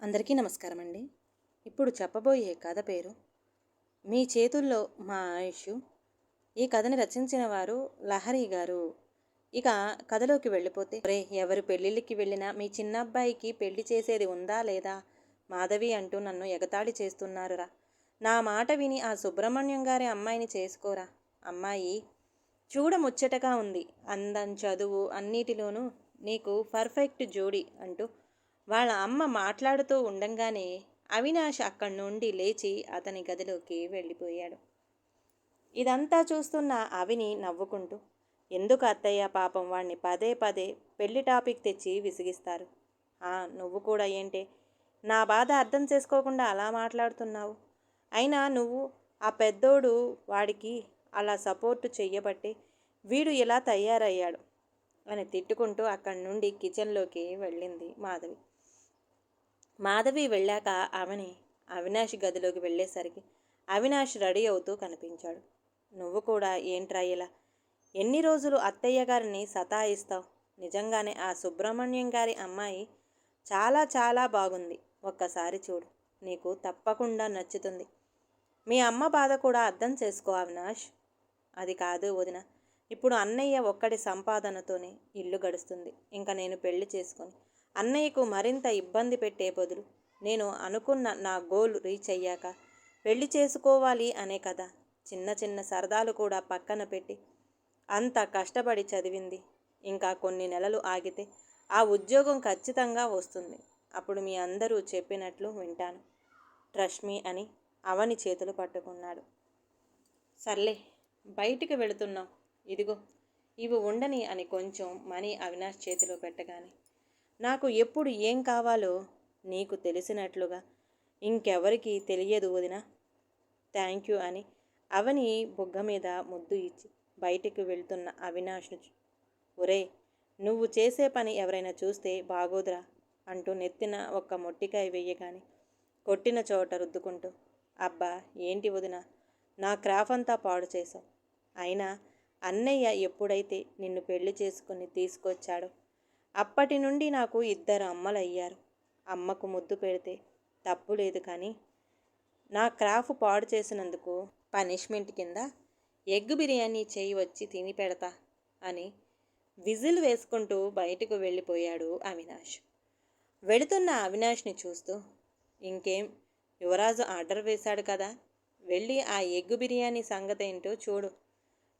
అందరికీ నమస్కారం అండి. ఇప్పుడు చెప్పబోయే కథ పేరు మీ చేతుల్లో మా ఆయుష్. ఈ కథని రచించిన వారు లహరి గారు. ఇక కథలోకి వెళ్ళిపోతే, రే ఎవరు పెళ్ళిళ్ళకి వెళ్ళినా మీ చిన్నబ్బాయికి పెళ్లి చేసేది ఉందా లేదా మాధవి అంటూ నన్ను ఎగతాళి చేస్తున్నారురా. నా మాట విని ఆ సుబ్రహ్మణ్యం గారి అమ్మాయిని చేసుకోరా. అమ్మాయి చూడ ముచ్చటగా ఉంది, అందం చదువు అన్నిటిలోనూ నీకు పర్ఫెక్ట్ జోడి అంటూ వాళ్ళ అమ్మ మాట్లాడుతూ ఉండంగానే అవినాష్ అక్కడి నుండి లేచి అతని గదిలోకి వెళ్ళిపోయాడు. ఇదంతా చూస్తున్న అవిని నవ్వుకుంటూ, ఎందుకు అత్తయ్య పాపం వాణ్ణి పదే పదే పెళ్లి టాపిక్ తెచ్చి విసిగిస్తారు. నువ్వు కూడా ఏంటే నా బాధ అర్థం చేసుకోకుండా అలా మాట్లాడుతున్నావు. అయినా నువ్వు ఆ పెద్దోడు వాడికి అలా సపోర్టు చెయ్యబట్టి వీడు ఇలా తయారయ్యాడు అని తిట్టుకుంటూ అక్కడి నుండి కిచెన్లోకి వెళ్ళింది మాధవి. మాధవి వెళ్ళాక అవని అవినాష్ గదిలోకి వెళ్ళేసరికి అవినాష్ రెడీ అవుతూ కనిపించాడు. నువ్వు కూడా ఏంట్రా ఇలా? ఎన్ని రోజులు అత్తయ్య గారిని సతాయిస్తావు? నిజంగానే ఆ సుబ్రహ్మణ్యం గారి అమ్మాయి చాలా చాలా బాగుంది. ఒక్కసారి చూడు, నీకు తప్పకుండా నచ్చుతుంది. మీ అమ్మ బాధ కూడా అర్థం చేసుకో అవినాష్. అది కాదు వదిన, ఇప్పుడు అన్నయ్య ఒక్కడి సంపాదనతోనే ఇల్లు గడుస్తుంది. ఇంకా నేను పెళ్లి చేసుకొని అన్నయ్యకు మరింత ఇబ్బంది పెట్టే బదులు నేను అనుకున్న నా గోల్ రీచ్ అయ్యాక పెళ్లి చేసుకోవాలి అనే కదా. చిన్న చిన్న సరదాలు కూడా పక్కన పెట్టి అంత కష్టపడి చదివింది. ఇంకా కొన్ని నెలలు ఆగితే ఆ ఉద్యోగం ఖచ్చితంగా వస్తుంది. అప్పుడు మీ అందరూ చెప్పినట్లు వింటాను. ట్రస్ట్ మీ అని అవని చేతులు పట్టుకున్నాడు. సర్లే, బయటికి వెళుతున్నాం, ఇదిగో ఇవి ఉండని అని కొంచెం మనీ అవినాష్ చేతిలో పెట్టగానే, నాకు ఎప్పుడు ఏం కావాలో నీకు తెలిసినట్లుగా ఇంకెవరికి తెలియదు వదినా. థ్యాంక్ యూ అని అవని బుగ్గ మీద ముద్దు ఇచ్చి బయటికి వెళ్తున్న అవినాష్ను, ఒరే నువ్వు చేసే పని ఎవరైనా చూస్తే బాగోదురా అంటూ నెత్తిన ఒక్క మొట్టికాయ వెయ్యగాని కొట్టిన చోట రుద్దుకుంటూ, అబ్బా ఏంటి వదినా, నా క్రాఫ్ అంతా పాడు చేశావు. అయినా అన్నయ్య ఎప్పుడైతే నిన్ను పెళ్లి చేసుకుని తీసుకొచ్చాడో అప్పటి నుండి నాకు 2 అమ్మలయ్యారు. అమ్మకు ముద్దు పెడితే తప్పు లేదు, కానీ నా క్రాఫ్ పాడు చేసినందుకు పనిష్మెంట్ కింద ఎగ్ బిర్యానీ చేయి వచ్చి తిని పెడతా అని విజిల్ వేసుకుంటూ బయటకు వెళ్ళిపోయాడు అవినాష్. వెళుతున్న అవినాష్ని చూస్తూ, ఇంకేం, యువరాజు ఆర్డర్ వేశాడు కదా, వెళ్ళి ఆ ఎగ్ బిర్యానీ సంగతేంటో చూడు.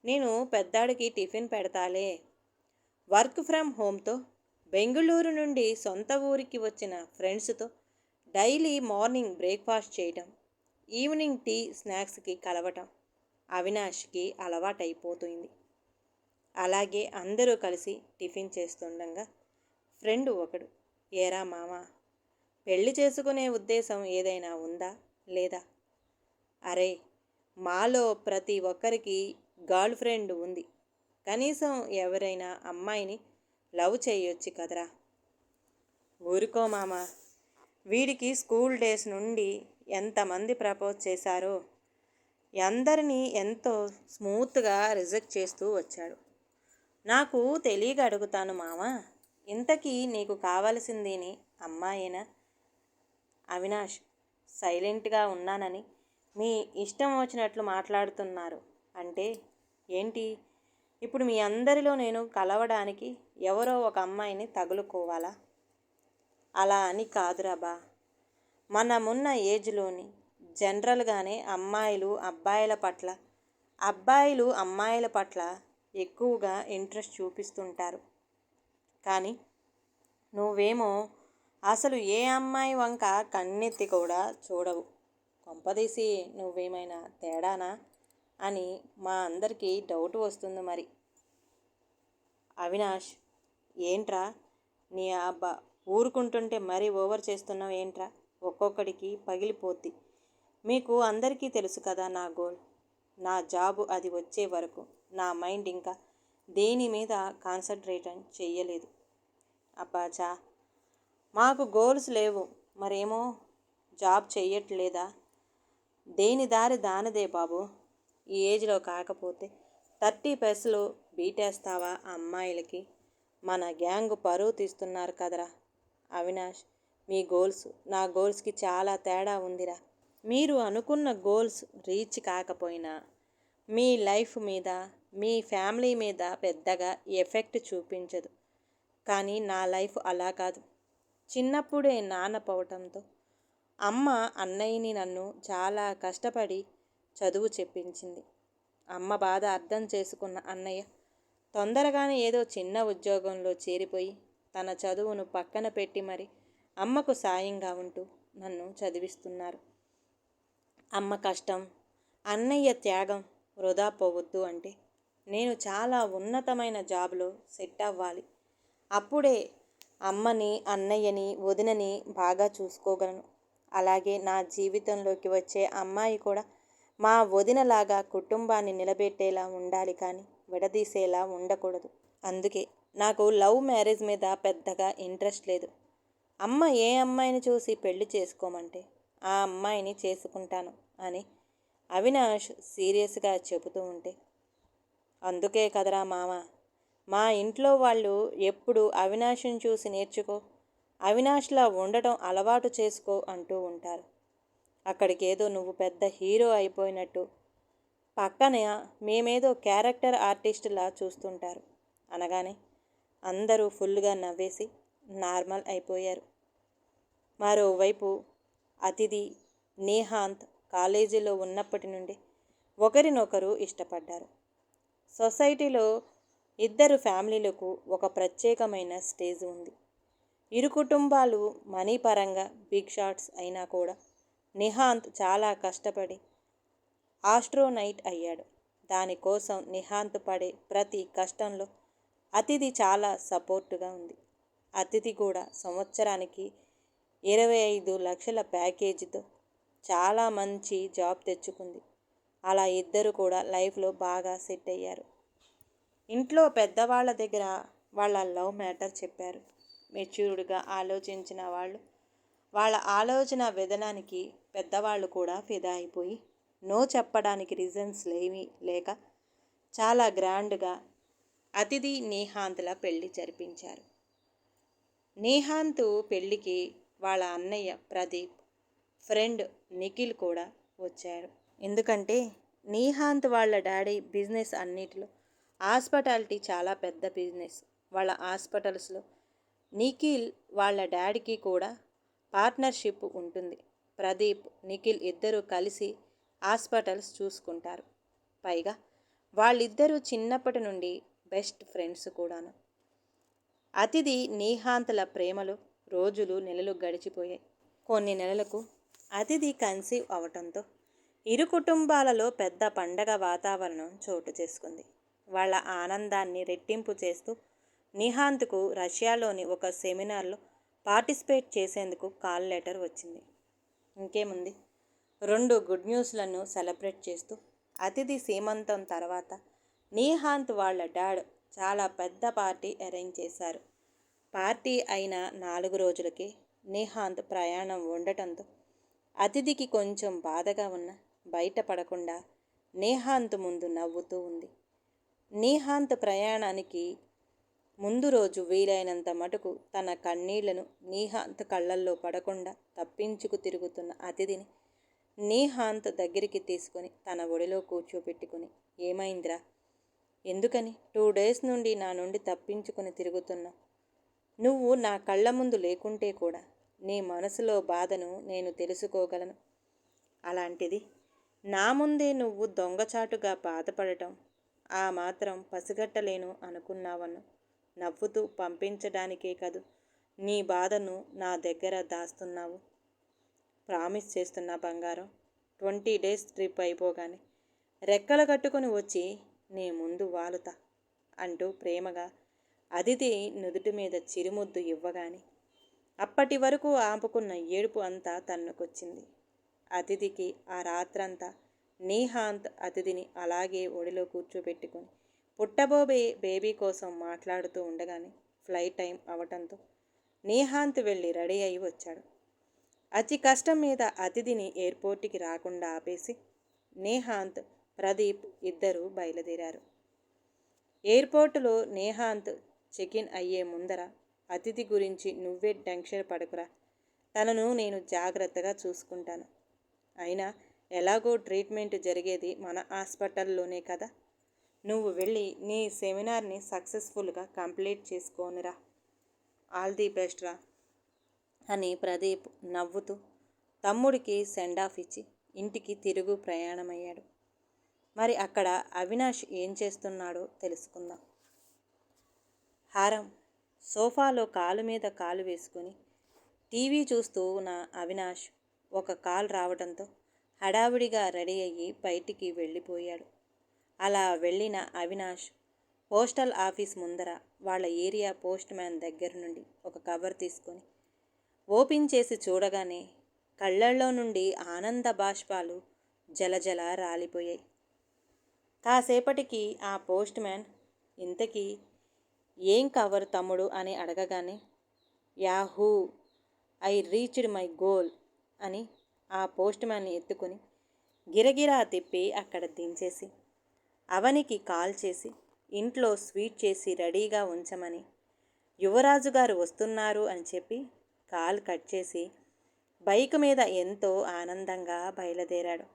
నేను పెద్దాడికి టిఫిన్ పెడతాలే. వర్క్ ఫ్రమ్ హోమ్తో బెంగుళూరు నుండి సొంత ఊరికి వచ్చిన ఫ్రెండ్స్తో డైలీ మార్నింగ్ బ్రేక్ఫాస్ట్ చేయటం, ఈవినింగ్ టీ స్నాక్స్కి కలవటం అవినాష్కి అలవాటైపోతుంది. అలాగే అందరూ కలిసి టిఫిన్ చేస్తుండగా ఫ్రెండ్ ఒకడు, ఏరా మామ, పెళ్లి చేసుకునే ఉద్దేశం ఏదైనా ఉందా లేదా? అరే, మాలో ప్రతి ఒక్కరికి గర్ల్ ఫ్రెండ్ ఉంది. కనీసం ఎవరైనా అమ్మాయిని లవ్ చేయొచ్చు కదరా. ఊరుకో మామ, వీడికి స్కూల్ డేస్ నుండి ఎంతమంది ప్రపోజ్ చేశారో అందరినీ ఎంతో స్మూత్గా రిజెక్ట్ చేస్తూ వచ్చాడు. నాకు తెలియక అడుగుతాను మామ, ఇంతకీ నీకు కావలసిందేని అమ్మాయేనా? అవినాష్, సైలెంట్గా ఉన్నానని మీ ఇష్టం వచ్చినట్లు మాట్లాడుతున్నారు అంటే ఏంటి? ఇప్పుడు మీ అందరిలో నేను కలవడానికి ఎవరో ఒక అమ్మాయిని తగులుకోవాలా? అలా అని కాదురాబా, మనమున్న ఏజ్లోని జనరల్గానే అబ్బాయిలు అమ్మాయిల పట్ల ఎక్కువగా ఇంట్రెస్ట్ చూపిస్తుంటారు. కానీ నువ్వేమో అసలు ఏ అమ్మాయి వంక కన్నెత్తి కూడా చూడవు. కొంపదీసి నువ్వేమైనా తేడానా అని మా అందరికీ డౌట్ వస్తుంది మరి. అవినాష్, ఏంట్రా నీ అబ్బా, ఊరుకుంటుంటే మరీ ఓవర్ చేస్తున్నావు ఏంట్రా? ఒక్కొక్కడికి పగిలిపోద్ది. మీకు అందరికీ తెలుసు కదా నా గోల్. నా జాబు అది వచ్చే వరకు నా మైండ్ ఇంకా దేని మీద కాన్సన్ట్రేషన్ చెయ్యలేదు. అబ్బాచా, మాకు గోల్స్ లేవు మరేమో జాబ్ చెయ్యట్లేదా? దేని దారి దానిదే బాబు. ఈ ఏజ్లో కాకపోతే 30+లో బీటేస్తావా అమ్మాయిలకి? మన గ్యాంగ్ పరువు తీస్తున్నారు కదరా. అవినాష్, మీ గోల్స్ నా గోల్స్కి చాలా తేడా ఉందిరా. మీరు అనుకున్న గోల్స్ రీచ్ కాకపోయినా మీ లైఫ్ మీద, మీ ఫ్యామిలీ మీద పెద్దగా ఎఫెక్ట్ చూపించదు. కానీ నా లైఫ్ అలా కాదు. చిన్నప్పుడే నాన్న పోవటంతో అమ్మ అన్నయ్యని నన్ను చాలా కష్టపడి చదువు చెప్పించింది. అమ్మ బాధ అర్థం చేసుకున్న అన్నయ్య తొందరగానే ఏదో చిన్న ఉద్యోగంలో చేరిపోయి తన చదువును పక్కన పెట్టి మరి అమ్మకు సాయంగా ఉంటూ నన్ను చదివిస్తున్నారు. అమ్మ కష్టం, అన్నయ్య త్యాగం వృధా పోవద్దు అంటే నేను చాలా ఉన్నతమైన జాబ్లో సెట్ అవ్వాలి. అప్పుడే అమ్మని, అన్నయ్యని, వదినని బాగా చూసుకోగలను. అలాగే నా జీవితంలోకి వచ్చే అమ్మాయి కూడా మా వదినలాగా కుటుంబాన్ని నిలబెట్టేలా ఉండాలి కానీ విడదీసేలా ఉండకూడదు. అందుకే నాకు లవ్ మ్యారేజ్ మీద పెద్దగా ఇంట్రెస్ట్ లేదు. అమ్మ ఏ అమ్మాయిని చూసి పెళ్లి చేసుకోమంటే ఆ అమ్మాయిని చేసుకుంటాను అని అవినాష్ సీరియస్గా చెబుతూ ఉంటే, అందుకే కదరా మామ, మా ఇంట్లో వాళ్ళు ఎప్పుడు అవినాష్ని చూసి నేర్చుకో, అవినాష్లా ఉండటం అలవాటు చేసుకో అంటూ ఉంటారు. అక్కడికేదో నువ్వు పెద్ద హీరో అయిపోయినట్టు పక్కన మేమేదో క్యారెక్టర్ ఆర్టిస్టులా చూస్తుంటారు అనగానే అందరూ ఫుల్గా నవ్వేసి నార్మల్ అయిపోయారు. మరోవైపు అతిథి, నేహాంత్ కాలేజీలో ఉన్నప్పటి నుండి ఒకరినొకరు ఇష్టపడ్డారు. సొసైటీలో ఇద్దరు ఫ్యామిలీలకు ఒక ప్రత్యేకమైన స్టేజ్ ఉంది. ఇరు కుటుంబాలు మనీ పరంగా బిగ్ షాట్స్ అయినా కూడా నిహాంత్ చాలా కష్టపడి ఆస్ట్రోనైట్ అయ్యాడు. దానికోసం నిహాంత్ పడే ప్రతి కష్టంలో అతిథి చాలా సపోర్టుగా ఉంది. అతిథి కూడా సంవత్సరానికి 25 లక్షల ప్యాకేజీతో చాలా మంచి జాబ్ తెచ్చుకుంది. అలా ఇద్దరు కూడా లైఫ్లో బాగా సెట్ అయ్యారు. ఇంట్లో పెద్దవాళ్ళ దగ్గర వాళ్ళ లవ్ మ్యాటర్ చెప్పారు. మెచ్యూర్డ్గా ఆలోచించిన వాళ్ళు వాళ్ళ ఆలోచన విధానానికి పెద్దవాళ్ళు కూడా ఫిదా అయిపోయి నో చెప్పడానికి రీజన్స్ లేక చాలా గ్రాండ్గా అతిథి నేహాంత్ల పెళ్లి జరిపించారు. నేహాంత్ పెళ్లికి వాళ్ళ అన్నయ్య ప్రదీప్, ఫ్రెండ్ నిఖిల్ కూడా వచ్చారు. ఎందుకంటే నేహాంత్ వాళ్ళ డాడీ బిజినెస్ అన్నిటిలో హాస్పిటాలిటీ చాలా పెద్ద బిజినెస్. వాళ్ళ హాస్పిటల్స్లో నిఖిల్ వాళ్ళ డాడీకి కూడా పార్ట్నర్షిప్ ఉంటుంది. ప్రదీప్, నిఖిల్ ఇద్దరూ కలిసి హాస్పిటల్స్ చూసుకుంటారు. పైగా వాళ్ళిద్దరూ చిన్నప్పటి నుండి బెస్ట్ ఫ్రెండ్స్ కూడాను. అతిథి నేహాంతల ప్రేమలో రోజులు నెలలు గడిచిపోయాయి. కొన్ని నెలలకు అతిథి కన్సీవ్ అవటంతో ఇరు కుటుంబాలలో పెద్ద పండగ వాతావరణం చోటు చేసుకుంది. వాళ్ళ ఆనందాన్ని రెట్టింపు చేస్తూ నిహాంత్కు రష్యాలోని ఒక సెమినార్లో పార్టిసిపేట్ చేసేందుకు కాల్ లెటర్ వచ్చింది. ఇంకేముంది, 2 గుడ్ న్యూస్లను సెలబ్రేట్ చేస్తూ అతిథి సీమంతం తర్వాత నిహాంత్ వాళ్ళ డాడ్ చాలా పెద్ద పార్టీ అరేంజ్ చేశారు. పార్టీ అయిన 4 రోజులకే నిహాంత్ ప్రయాణం ఉండటంతో అతిథికి కొంచెం బాధగా ఉన్న బయటపడకుండా నిహాంత్ ముందు నవ్వుతూ ఉంది. నిహాంత్ ప్రయాణానికి ముందు రోజు వీలైనంత మటుకు తన కన్నీళ్లను నిహాంత్ కళ్ళల్లో పడకుండా తప్పించుకు తిరుగుతున్న అతిథిని నిహాంత్ దగ్గరికి తీసుకొని తన ఒడిలో కూర్చోబెట్టుకుని, ఏమైందిరా, ఎందుకని 2 డేస్ నుండి నా నుండి తప్పించుకుని తిరుగుతున్నావు? నువ్వు నా కళ్ళ ముందు లేకుంటే కూడా నీ మనసులో బాధను నేను తెలుసుకోగలను. అలాంటిది నా ముందే నువ్వు దొంగచాటుగా బాధపడటం ఆ మాత్రం పసిగట్టలేను అనుకున్నావను. నవ్వుతూ పంపించడానికే కదూ నీ బాధను నా దగ్గర దాస్తున్నావు. ప్రామిస్ చేస్తున్నా బంగారం, 20 డేస్ ట్రిప్ అయిపోగానే రెక్కలు కట్టుకొని వచ్చి నీ ముందు వాలుతా అంటూ ప్రేమగా అదితి నుదుటి మీద చిరుముద్దు ఇవ్వగానే అప్పటి వరకు ఆపుకున్న ఏడుపు అంతా తన్నుకొచ్చింది. అతిథికి ఆ రాత్రంతా నిహాంత్ అతిథిని అలాగే ఒడిలో కూర్చోబెట్టుకొని పుట్టబోబే బేబీ కోసం మాట్లాడుతూ ఉండగానే ఫ్లైట్ టైం అవటంతో నిహాంత్ వెళ్ళి రెడీ అయి వచ్చాడు. అతి కష్టం మీద అతిథిని ఎయిర్పోర్ట్కి రాకుండా ఆపేసి నిహాంత్, ప్రదీప్ ఇద్దరూ బయలుదేరారు. ఎయిర్పోర్టులో నిహాంత్ చెక్ ఇన్ అయ్యే ముందర అతిథి గురించి నువ్వే టెన్షన్ పడకురా, తనను నేను జాగ్రత్తగా చూసుకుంటాను. అయినా ఎలాగో ట్రీట్మెంట్ జరిగేది మన హాస్పిటల్లోనే కదా. నువ్వు వెళ్ళి నీ సెమినార్ని సక్సెస్ఫుల్గా కంప్లీట్ చేసుకోనిరా. ఆల్ ది బెస్ట్ రా అని ప్రదీప్ నవ్వుతూ తమ్ముడికి సెండ్ ఆఫ్ ఇచ్చి ఇంటికి తిరుగు ప్రయాణమయ్యాడు. మరి అక్కడ అవినాష్ ఏం చేస్తున్నాడో తెలుసుకుందాం. హారం సోఫాలో కాలు మీద కాలు వేసుకొని టీవీ చూస్తూ ఉన్న అవినాష్ ఒక కాల్ రావడంతో హడావిడిగా రెడీ అయ్యి బయటికి వెళ్ళిపోయాడు. అలా వెళ్ళిన అవినాష్ పోస్టల్ ఆఫీస్ ముందర వాళ్ళ ఏరియా పోస్ట్ మ్యాన్ దగ్గర నుండి ఒక కవర్ తీసుకొని ఓపెన్ చేసి చూడగానే కళ్ళల్లో నుండి ఆనంద బాష్పాలు జలజల రాలిపోయాయి. కాసేపటికి ఆ పోస్ట్ మ్యాన్ ఇంతకీ ఏం కవర్ తమ్ముడు అని అడగగానే Yahoo I reached my goal అని ఆ పోస్ట్ మ్యాన్ని ఎత్తుకొని గిరగిరా తిప్పి అక్కడ దించేసి అవనికి కాల్ చేసి ఇంట్లో స్వీట్ చేసి రెడీగా ఉంచమని యువరాజు గారు వస్తున్నారు అని చెప్పి కాల్ కట్ చేసి బైక్ మీద ఎంతో ఆనందంగా బయలుదేరాడు.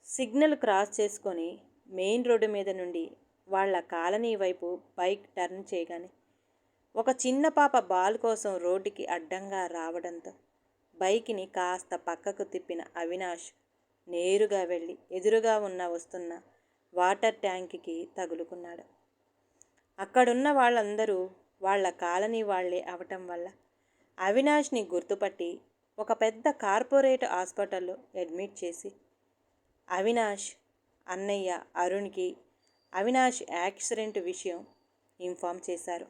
సిగ్నల్ క్రాస్ చేసుకొని మెయిన్ రోడ్డు మీద నుండి వాళ్ళ కాలనీ వైపు బైక్ టర్న్ చేయగానే ఒక చిన్న పాప బాల్ కోసం రోడ్డుకి అడ్డంగా రావడంతో బైక్ని కాస్త పక్కకు తిప్పిన అవినాష్ నేరుగా వెళ్ళి ఎదురుగా వస్తున్న వాటర్ ట్యాంక్కి తగులుకున్నాడు. అక్కడున్న వాళ్ళందరూ వాళ్ళ కాలనీ వాళ్లే అవటం వల్ల అవినాష్ని గుర్తుపట్టి ఒక పెద్ద కార్పొరేట్ హాస్పిటల్లో అడ్మిట్ చేసి అవినాష్ అన్నయ్య అరుణ్కి అవినాష్ యాక్సిడెంట్ విషయం ఇన్ఫామ్ చేశారు.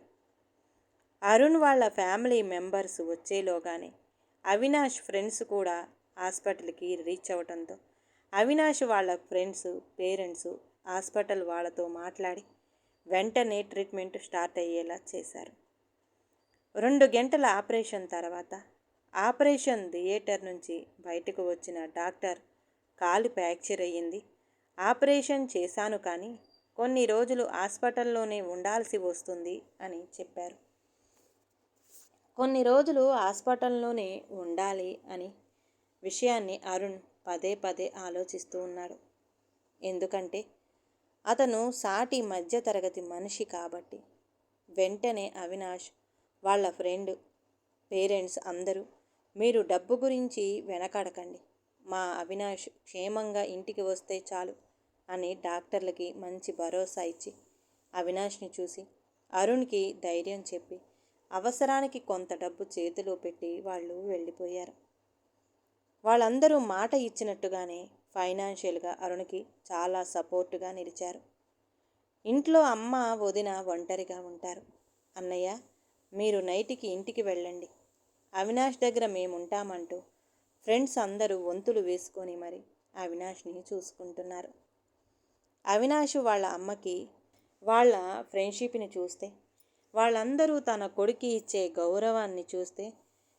అరుణ్ వాళ్ళ ఫ్యామిలీ మెంబర్స్ వచ్చేలోగానే అవినాష్ ఫ్రెండ్స్ కూడా హాస్పిటల్కి రీచ్ అవ్వడంతో అవినాష్ వాళ్ళ ఫ్రెండ్స్ పేరెంట్స్ హాస్పిటల్ వాళ్ళతో మాట్లాడి వెంటనే ట్రీట్మెంట్ స్టార్ట్ అయ్యేలా చేశారు. 2 గంటల ఆపరేషన్ తర్వాత ఆపరేషన్ థియేటర్ నుంచి బయటకు వచ్చిన డాక్టర్ కాలు ఫ్రాక్చర్ అయ్యింది, ఆపరేషన్ చేశాను కానీ కొన్ని రోజులు హాస్పిటల్లోనే ఉండాల్సి వస్తుంది అని చెప్పారు. కొన్ని రోజులు హాస్పిటల్లోనే ఉండాలి అని విషయాన్ని అరుణ్ పదే పదే ఆలోచిస్తూ ఉన్నాడు. ఎందుకంటే అతను సాటి మధ్యతరగతి మనిషి కాబట్టి. వెంటనే అవినాష్ వాళ్ళ ఫ్రెండ్ పేరెంట్స్ అందరూ మీరు డబ్బు గురించి వెనకాడకండి, మా అవినాష్ క్షేమంగా ఇంటికి వస్తే చాలు అని డాక్టర్లకి మంచి భరోసా ఇచ్చి అవినాష్ని చూసి అరుణ్కి ధైర్యం చెప్పి అవసరానికి కొంత డబ్బు చేతిలో పెట్టి వాళ్ళు వెళ్ళిపోయారు. వాళ్ళందరూ మాట ఇచ్చినట్టుగానే ఫైనాన్షియల్గా అరుణ్కి చాలా సపోర్టుగా నిలిచారు. ఇంట్లో అమ్మ వదిన ఒంటరిగా ఉంటారు. అన్నయ్య మీరు నైట్కి ఇంటికి వెళ్ళండి, అవినాష్ దగ్గర మేముంటామంటూ ఫ్రెండ్స్ అందరూ వంతులు వేసుకొని మరి అవినాష్ని చూసుకుంటున్నారు. అవినాష్ వాళ్ళ అమ్మకి వాళ్ళ ఫ్రెండ్షిప్ని చూస్తే, వాళ్ళందరూ తన కొడుకు ఇచ్చే గౌరవాన్ని చూస్తే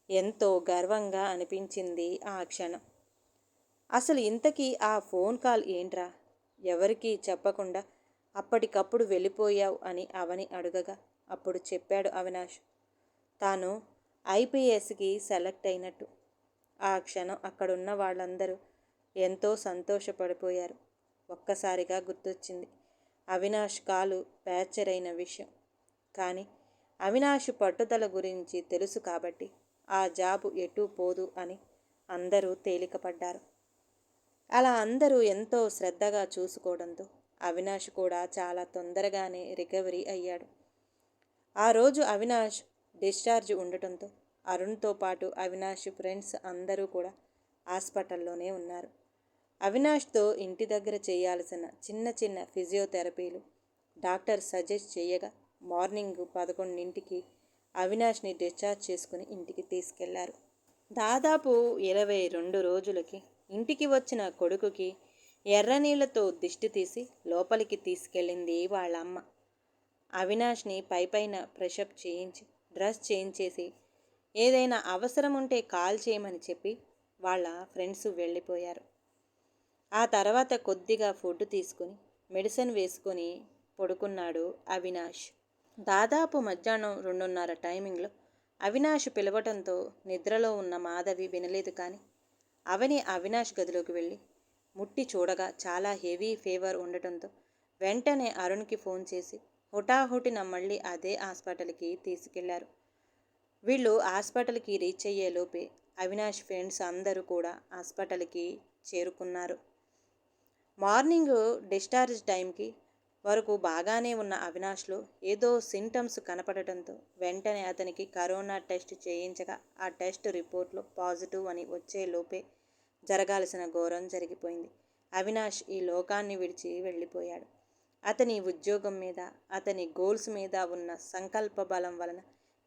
ఎంతో గర్వంగా అనిపించింది ఆ క్షణం. అసలు ఇంతకీ ఆ ఫోన్ కాల్ ఏంట్రా, ఎవరికీ చెప్పకుండా అప్పటికప్పుడు వెళ్ళిపోయావు అని అవని అడగగా అప్పుడు చెప్పాడు అవినాష్ తాను ఐపీఎస్కి సెలెక్ట్ అయినట్టు. ఆ క్షణం అక్కడున్న వాళ్ళందరూ ఎంతో సంతోషపడిపోయారు. ఒక్కసారిగా గుర్తొచ్చింది అవినాష్ కాలు ఫ్రాక్చర్ అయిన విషయం. కానీ అవినాష్ పట్టుదల గురించి తెలుసు కాబట్టి ఆ జాబు ఎటూ పోదు అని అందరూ తేలికపడ్డారు. అలా అందరూ ఎంతో శ్రద్ధగా చూసుకోవడంతో అవినాష్ కూడా చాలా తొందరగానే రికవరీ అయ్యాడు. ఆ రోజు అవినాష్ డిశ్చార్జ్ ఉండటంతో అరుణ్తో పాటు అవినాష్ ఫ్రెండ్స్ అందరూ కూడా హాస్పిటల్లోనే ఉన్నారు. అవినాష్తో ఇంటి దగ్గర చేయాల్సిన చిన్న చిన్న ఫిజియోథెరపీలు డాక్టర్ సజెస్ట్ చేయగా మార్నింగ్ 11ంటికి అవినాష్ని డిశ్చార్జ్ చేసుకుని ఇంటికి తీసుకెళ్లారు. దాదాపు 22 రోజులకి ఇంటికి వచ్చిన కొడుకుకి ఎర్రనీళ్లతో దిష్టి తీసి లోపలికి తీసుకెళ్ళింది వాళ్ళమ్మ. అవినాష్ని పైపైన ఫ్రెషప్ చేయించి డ్రెస్ చేయించేసి ఏదైనా అవసరం ఉంటే కాల్ చేయమని చెప్పి వాళ్ళ ఫ్రెండ్స్ వెళ్ళిపోయారు. ఆ తర్వాత కొద్దిగా ఫుడ్ తీసుకుని మెడిసిన్ వేసుకొని పడుకున్నాడు అవినాష్. దాదాపు మధ్యాహ్నం 2:30 టైమింగ్లో అవినాష్ పిలవటంతో నిద్రలో ఉన్న మాధవి వినలేదు. కానీ అవని అవినాష్ గదిలోకి వెళ్ళి ముట్టి చూడగా చాలా హెవీ ఫీవర్ ఉండటంతో వెంటనే అరుణ్కి ఫోన్ చేసి హుటాహుటిన మళ్ళీ అదే హాస్పిటల్కి తీసుకెళ్లారు. వీళ్ళు హాస్పిటల్కి రీచ్ అయ్యేలోపే అవినాష్ ఫ్రెండ్స్ అందరూ కూడా హాస్పిటల్కి చేరుకున్నారు. మార్నింగ్ డిశ్చార్జ్ టైంకి వరకు బాగానే ఉన్న అవినాష్లో ఏదో సింటమ్స్ కనపడటంతో వెంటనే అతనికి కరోనా టెస్ట్ చేయించగా ఆ టెస్ట్ రిపోర్ట్లో పాజిటివ్ అని వచ్చేలోపే జరగాల్సిన ఘోరం జరిగిపోయింది. అవినాష్ ఈ లోకాన్ని విడిచి వెళ్ళిపోయాడు. అతని ఉద్యోగం మీద, అతని గోల్స్ మీద ఉన్న సంకల్ప బలం వలన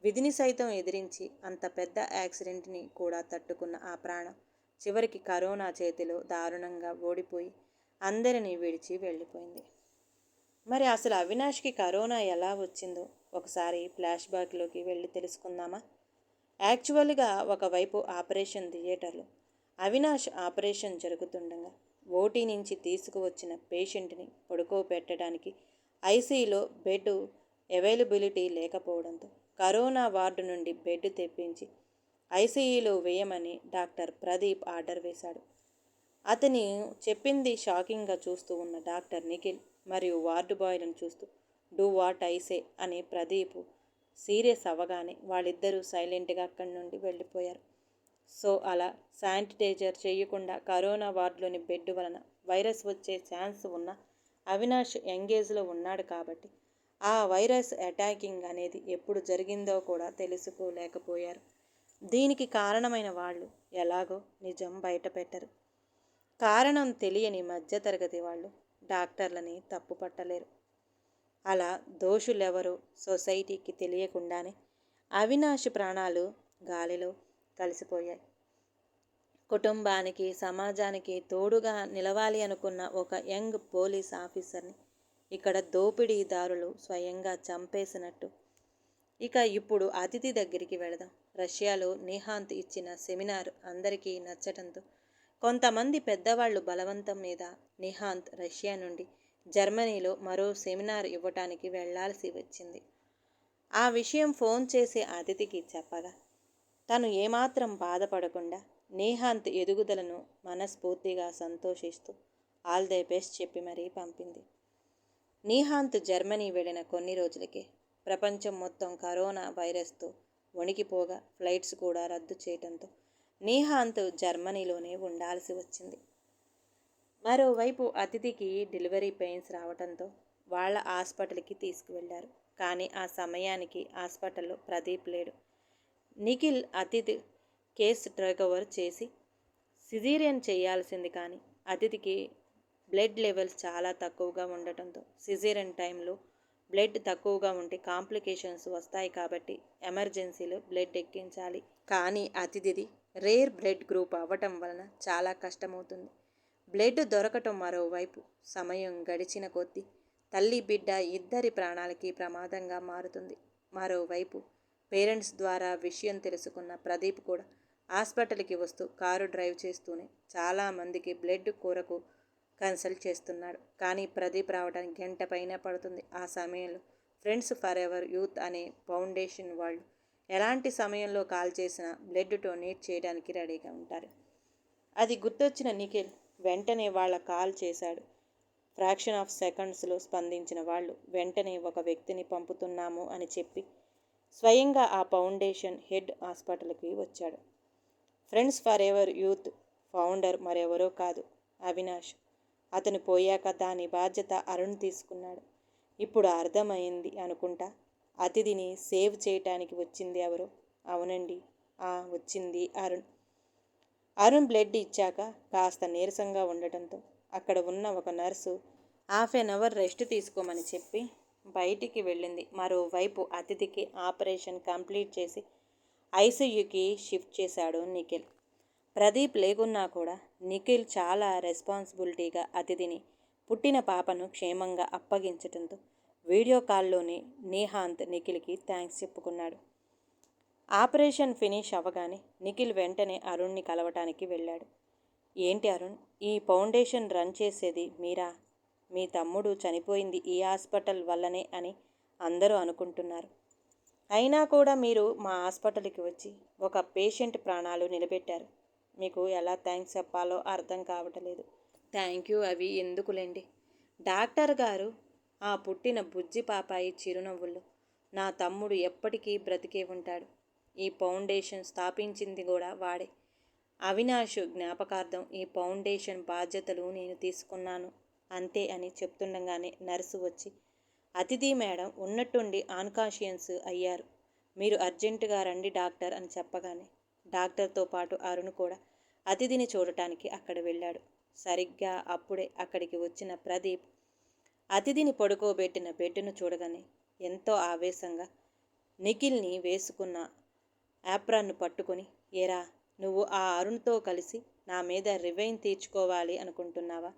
విధిని సైతం ఎదిరించి అంత పెద్ద యాక్సిడెంట్ని కూడా తట్టుకున్న ఆ ప్రాణం చివరికి కరోనా చేతిలో దారుణంగా ఓడిపోయి అందరినీ విడిచి వెళ్ళిపోయింది. మరి అసలు అవినాష్కి కరోనా ఎలా వచ్చిందో ఒకసారి ఫ్లాష్ బ్యాక్లోకి వెళ్ళి తెలుసుకుందామా? యాక్చువల్గా ఒకవైపు ఆపరేషన్ థియేటర్లో అవినాష్ ఆపరేషన్ జరుగుతుండగా ఓటీ నుంచి తీసుకువచ్చిన పేషెంట్ని పడుకోబెట్టడానికి ఐసీయూలో బెడ్ అవైలబిలిటీ లేకపోవడంతో కరోనా వార్డు నుండి బెడ్ తెప్పించి ఐసీయూలో వేయమని డాక్టర్ ప్రదీప్ ఆర్డర్ వేశాడు. అతని చెప్పింది షాకింగ్గా చూస్తూ ఉన్న డాక్టర్ నిఖిల్ మరియు వార్డు బాయ్లను చూస్తూ డూ వాట్ ఐసే అని ప్రదీప్ సీరియస్ అవ్వగానే వాళ్ళిద్దరూ సైలెంట్గా అక్కడి నుండి వెళ్ళిపోయారు. సో అలా శానిటైజర్ చేయకుండా కరోనా వార్డులోని బెడ్ వలన వైరస్ వచ్చే ఛాన్స్ ఉన్న అవినాష్ యంగేజ్లో ఉన్నాడు కాబట్టి ఆ వైరస్ అటాకింగ్ అనేది ఎప్పుడు జరిగిందో కూడా తెలుసుకోలేకపోయారు. దీనికి కారణమైన వాళ్ళు ఎలాగో నిజం బయట పెట్టరు. కారణం తెలియని మధ్యతరగతి వాళ్ళు డాక్టర్లని తప్పు పట్టలేరు. అలా దోషులెవరో సొసైటీకి తెలియకుండానే అవినాష్ ప్రాణాలు గాలిలో కలిసిపోయాయి. కుటుంబానికి, సమాజానికి తోడుగా నిలవాలి అనుకున్న ఒక యంగ్ పోలీస్ ఆఫీసర్ని ఇక్కడ దోపిడీదారులు స్వయంగా చంపేసినట్టు. ఇక ఇప్పుడు అతిథి దగ్గరికి వెళదాం. రష్యాలో నిహాంత్ ఇచ్చిన సెమినార్ అందరికీ నచ్చటంతో కొంతమంది పెద్దవాళ్ళు బలవంతం మీద నిహాంత్ రష్యా నుండి జర్మనీలో మరో సెమినార్ ఇవ్వటానికి వెళ్లాల్సి వచ్చింది. ఆ విషయం ఫోన్ చేసి అతిథికి చెప్పగా తను ఏమాత్రం బాధపడకుండా నిహాంత్ ఎదుగుదలను మనస్ఫూర్తిగా సంతోషిస్తూ ఆల్ ది బెస్ట్ చెప్పి మరీ పంపింది. నిహాంత్ జర్మనీ వెళ్ళిన కొన్ని రోజులకే ప్రపంచం మొత్తం కరోనా వైరస్తో వణికిపోగా ఫ్లైట్స్ కూడా రద్దు చేయడంతో నిహాంత్ జర్మనీలోనే ఉండాల్సి వచ్చింది. మరోవైపు అతిథికి డెలివరీ పెయిన్స్ రావడంతో వాళ్ళ హాస్పిటల్కి తీసుకువెళ్లారు. కానీ ఆ సమయానికి హాస్పిటల్లో ప్రదీప్ లేడు. నిఖిల్ అతిథి కేసు టేక్ ఓవర్ చేసి సిజేరియన్ చేయాల్సింది. కానీ అతిథికి బ్లడ్ లెవెల్స్ చాలా తక్కువగా ఉండటంతో సిజేరియన్ టైంలో బ్లడ్ తక్కువగా ఉంటే కాంప్లికేషన్స్ వస్తాయి కాబట్టి ఎమర్జెన్సీలో బ్లడ్ ఎక్కించాలి. కానీ అతిథిది రేర్ బ్లడ్ గ్రూప్ అవ్వటం వలన చాలా కష్టమవుతుంది. బ్లడ్ దొరకటం మరోవైపు సమయం గడిచిన కొద్దీ తల్లి బిడ్డ ఇద్దరి ప్రాణాలకి ప్రమాదంగా మారుతుంది. మరోవైపు పేరెంట్స్ ద్వారా విషయం తెలుసుకున్న ప్రదీప్ కూడా హాస్పిటల్కి వస్తూ కారు డ్రైవ్ చేస్తూనే చాలామందికి బ్లడ్ కొరకు కన్సల్ట్ చేస్తున్నాడు. కానీ ప్రదీప్ రావడానికి గంట పైన పడుతుంది. ఆ సమయంలో ఫ్రెండ్స్ ఫర్ ఎవర్ యూత్ అనే ఫౌండేషన్ వాళ్ళు ఎలాంటి సమయంలో కాల్ చేసినా బ్లడ్ డొనేట్ చేయడానికి రెడీగా ఉంటారు. అది గుర్తొచ్చిన నిఖిల్ వెంటనే వాళ్ళ కాల్ చేశాడు. ఫ్రాక్షన్ ఆఫ్ సెకండ్స్లో స్పందించిన వాళ్ళు వెంటనే ఒక వ్యక్తిని పంపుతున్నాము అని చెప్పి స్వయంగా ఆ ఫౌండేషన్ హెడ్ హాస్పిటల్కి వచ్చాడు. Friends for ever youth founder మరెవరో కాదు, అవినాష్. అతను పోయాక దాని బాధ్యత అరుణ్ తీసుకున్నాడు. ఇప్పుడు అర్థమైంది అనుకుంటా. అతిథిని సేవ్ చేయటానికి వచ్చింది ఎవరు? అవునండి, వచ్చింది అరుణ్. అరుణ్ బ్లడ్ ఇచ్చాక కాస్త నీరసంగా ఉండటంతో అక్కడ ఉన్న ఒక నర్సు ½ రెస్ట్ తీసుకోమని చెప్పి బయటికి వెళ్ళింది. మరోవైపు అతిథికి ఆపరేషన్ కంప్లీట్ చేసి ఐసీయూకి షిఫ్ట్ చేశాడు నిఖిల్. ప్రదీప్ లేకున్నా కూడా నిఖిల్ చాలా రెస్పాన్సిబిలిటీగా అతిథిని, పుట్టిన పాపను క్షేమంగా అప్పగించడంతో వీడియో కాల్లోనే నిహాంత్ నిఖిల్కి థ్యాంక్స్ చెప్పుకున్నాడు. ఆపరేషన్ ఫినిష్ అవ్వగానే నిఖిల్ వెంటనే అరుణ్ని కలవటానికి వెళ్ళాడు. ఏంటి అరుణ్, ఈ ఫౌండేషన్ రన్ చేసేది మీరా? మీ తమ్ముడు చనిపోయింది ఈ హాస్పిటల్ వల్లనే అని అందరూ అనుకుంటున్నారు. అయినా కూడా మీరు మా హాస్పిటల్కి వచ్చి ఒక పేషెంట్ ప్రాణాలు నిలబెట్టారు. మీకు ఎలా థ్యాంక్స్ చెప్పాలో అర్థం కావట్లేదు. థ్యాంక్ యూ అవి ఎందుకులేండి. డాక్టర్ గారు ఆ పుట్టిన బుజ్జి పాపాయి చిరునవ్వులు నా తమ్ముడు ఎప్పటికీ బ్రతికే ఉంటాడు. ఈ ఫౌండేషన్ స్థాపించింది కూడా వాడే. అవినాష్ జ్ఞాపకార్థం ఈ ఫౌండేషన్ బాధ్యతలు నేను తీసుకున్నాను అంతే అని చెప్తుండగానే నర్సు వచ్చి, అతిథి మేడం ఉన్నట్టుండి అన్కాన్షియస్ అయ్యారు. మీరు అర్జెంటుగా రండి డాక్టర్ అని చెప్పగానే డాక్టర్తో పాటు అరుణ్ కూడా అతిథిని చూడటానికి అక్కడ వెళ్ళాడు. సరిగ్గా అప్పుడే అక్కడికి వచ్చిన ప్రదీప్ అతిథిని పడుకోబెట్టిన బెడ్డును చూడగానే ఎంతో ఆవేశంగా నిఖిల్ని వేసుకున్న యాప్రాన్ను పట్టుకొని, ఏరా నువ్వు ఆ అరుణ్తో కలిసి నా మీద రివెంజ్ తీర్చుకోవాలి అనుకుంటున్నావా?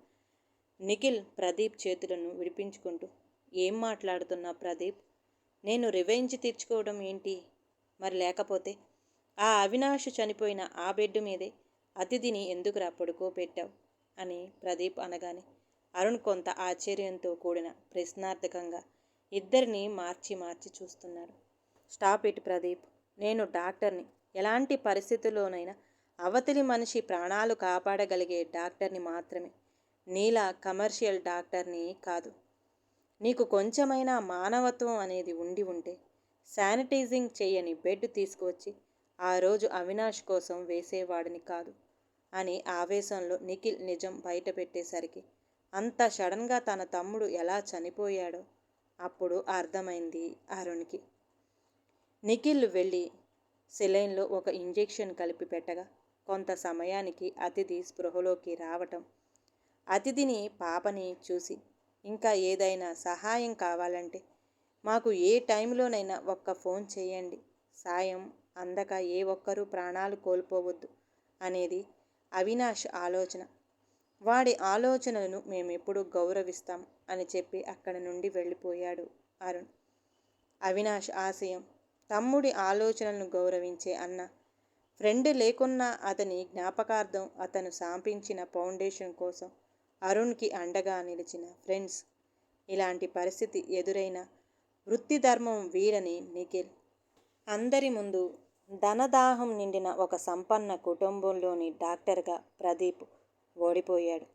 నిఖిల్ ప్రదీప్ చేతులను విడిపించుకుంటూ, ఏం మాట్లాడుతున్నా ప్రదీప్? నేను రివెంజ్ తీర్చుకోవడం ఏంటి? మరి లేకపోతే ఆ అవినాష్ చనిపోయిన ఆ బెడ్ మీదే అతిథిని ఎందుకురా పడుకోబెట్టావు అని ప్రదీప్ అనగానే అరుణ్ కొంత ఆశ్చర్యంతో కూడిన ప్రశ్నార్థకంగా ఇద్దరిని మార్చి మార్చి చూస్తున్నాడు. Stop it Pradeep. నేను డాక్టర్ని. ఎలాంటి పరిస్థితుల్లోనైనా అవతలి మనిషి ప్రాణాలు కాపాడగలిగే డాక్టర్ని మాత్రమే. నీలా కమర్షియల్ డాక్టర్ని కాదు. నీకు కొంచెమైనా మానవత్వం అనేది ఉండి ఉంటే శానిటైజింగ్ చేయని బెడ్ తీసుకువచ్చి ఆ రోజు అవినాష్ కోసం వేసేవాడిని కాదు అని ఆవేశంలో నిఖిల్ నిజం బయట పెట్టేసరికి అంత సడన్గా తన తమ్ముడు ఎలా చనిపోయాడో అప్పుడు అర్థమైంది అరుణ్కి. నిఖిల్ వెళ్ళి సెలైన్లో ఒక ఇంజెక్షన్ కలిపి పెట్టగా కొంత సమయానికి అతిథి స్పృహలోకి రావటం, అతిథిని పాపని చూసి, ఇంకా ఏదైనా సహాయం కావాలంటే మాకు ఏ టైంలోనైనా ఒక్క ఫోన్ చేయండి, సాయం అందక ఏ ఒక్కరూ ప్రాణాలు కోల్పోవద్దు అనేది అవినాష్ ఆలోచన. వాడి ఆలోచనలను మేమెప్పుడూ గౌరవిస్తాం అని చెప్పి అక్కడి నుండి వెళ్ళిపోయాడు అరుణ్. అవినాష్ ఆశయం, తమ్ముడి ఆలోచనలను గౌరవించే అన్న, ఫ్రెండ్ లేకున్నా అతని జ్ఞాపకార్థం అతను స్థాపించిన ఫౌండేషన్ కోసం అరుణ్కి అండగా నిలిచిన ఫ్రెండ్స్. ఇలాంటి పరిస్థితి ఎదురైన వృత్తి ధర్మం వీడని నిఖిల్ అందరి ముందు ధనదాహం నిండిన ఒక సంపన్న కుటుంబంలోని డాక్టర్గా ప్రదీప్ ఓడిపోయాడు.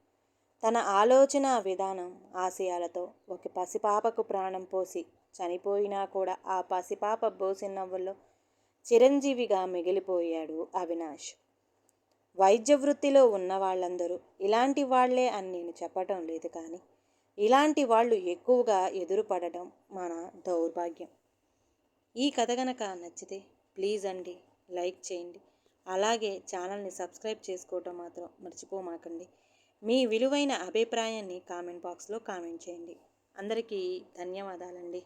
తన ఆలోచన విధానం ఆశయాలతో ఒక పసిపాపకు ప్రాణం పోసి చనిపోయినా కూడా ఆ పసిపాప బోసి నవ్వుల్లో చిరంజీవిగా మిగిలిపోయాడు అవినాష్. వైద్య వృత్తిలో ఉన్న వాళ్ళందరూ ఇలాంటి వాళ్లే అని నేను చెప్పటం లేదు, కానీ ఇలాంటి వాళ్ళు ఎక్కువగా ఎదురుపడడం మన దౌర్భాగ్యం. ఈ కథ గనక నచ్చితే ప్లీజ్ అండి లైక్ చేయండి. అలాగే ఛానల్ని సబ్స్క్రైబ్ చేసుకోవటం మాత్రం మర్చిపోమాకండి. మీ విలువైన అభిప్రాయాన్ని కామెంట్ బాక్స్లో కామెంట్ చేయండి. అందరికీ ధన్యవాదాలండి.